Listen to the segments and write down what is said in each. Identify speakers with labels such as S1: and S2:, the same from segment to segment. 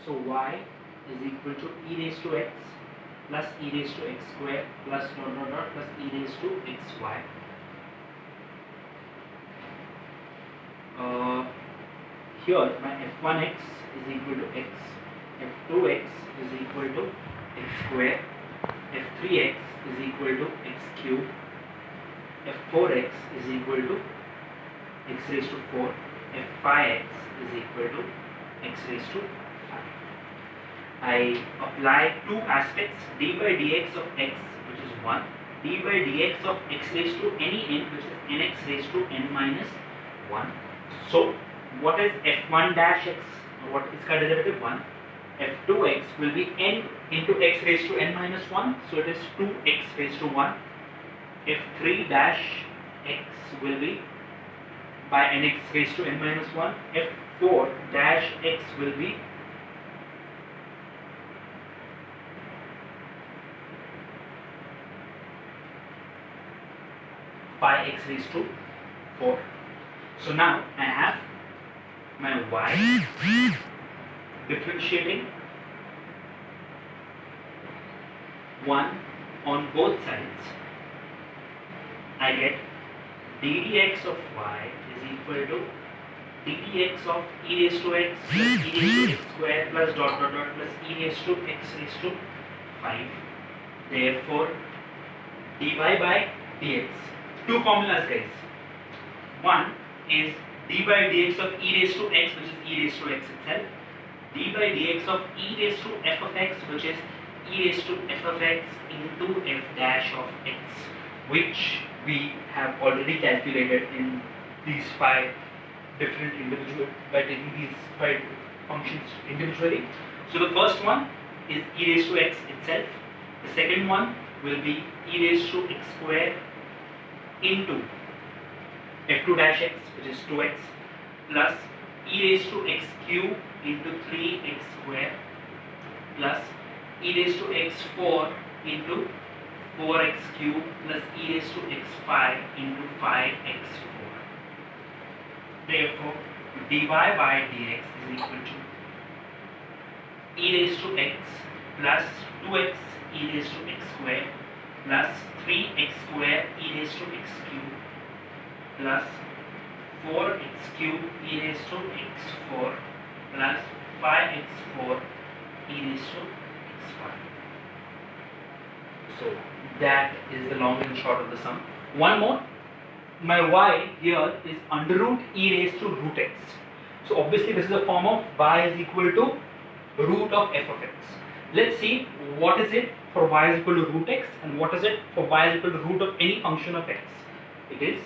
S1: So y is equal to e raised to x plus e raised to x square plus dot dot dot plus e raised to xy. Here my f1x is equal to x, f2x is equal to x square, f3x is equal to x cube, f4x is equal to x raised to 4, f5x is equal to x raised to 5. I apply two aspects, d by dx of x, which is 1, d by dx of x raised to any n, which is nx raised to n minus 1. So what is f1 dash x? What is its derivative? 1. f2x will be n into x raised to n minus 1, so it is 2x raised to 1. f3 dash x will be by nx raised to n minus 1. f4 dash x will be by x raised to 4. So now I have my y differentiating 1 on both sides. I get ddx of y is equal to ddx of e raised to x plus e raised to x square plus dot dot dot plus e raised to x raised to 5. Therefore, dy by dx. Two formulas, guys. One is d by dx of e raised to x, which is e raised to x itself. D by dx of e raised to f of x, which is e raised to f of x into f dash of x, which we have already calculated in these 5 different individual by taking these 5 functions individually. So the first one is e raised to x itself. The second one will be e raised to x square into f2 dash x, which is 2x, plus e raised to x cube into 3x square, plus e raised to x4 into 4x cube plus e raised to x5 into 5x4. Therefore, dy by dx is equal to e raised to x plus 2x e raised to x square plus 3x square e raised to x cube plus 4x cube e raised to x4 plus 5x4 e raised to x5. So that is the long and short of the sum. One more, my y here is under root e raised to root x. So obviously this is a form of y is equal to root of f of x. Let's see what is it for y is equal to root x and what is it for y is equal to root of any function of x. It is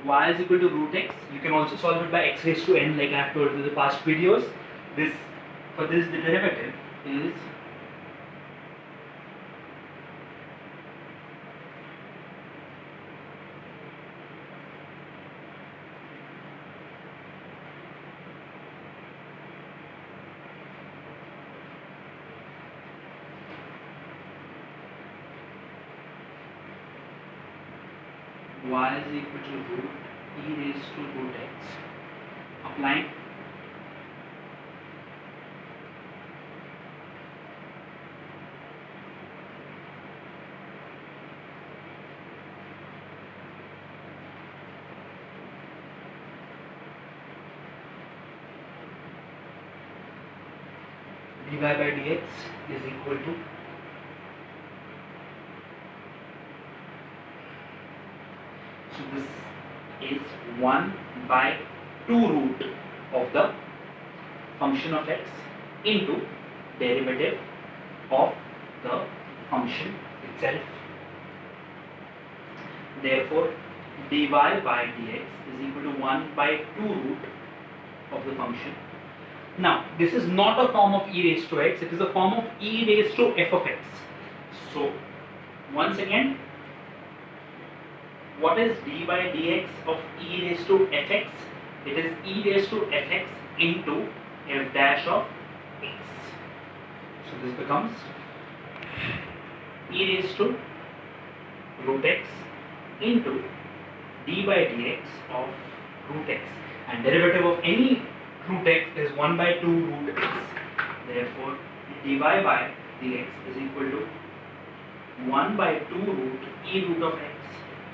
S1: y is equal to root x. You can also solve it by x raised to n, like I have told you in the past videos. For this the derivative is y is equal to root e raised to root x. Applying dy by dx is equal to so this is 1 by 2 root of the function of x into derivative of the function itself. Therefore, dy by dx is equal to 1 by 2 root of the function. Now, this is not a form of e raised to x, it is a form of e raised to f of x. So, once again, what is d by dx of e raised to fx? It is e raised to fx into f dash of x. So, this becomes e raised to root x into d by dx of root x, and derivative of any root x is 1 by 2 root x. Therefore, dy by dx is equal to 1 by 2 root e root of x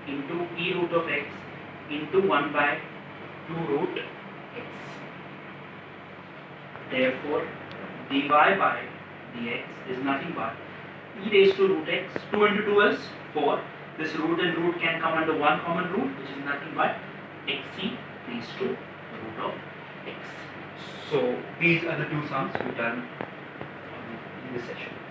S1: into e root of x into 1 by 2 root x. Therefore, dy by dx is nothing but e raised to root x. 2 into 2 is 4. This root and root can come under one common root, which is nothing but xc raised to root of x. So these are the two sums we done in this session.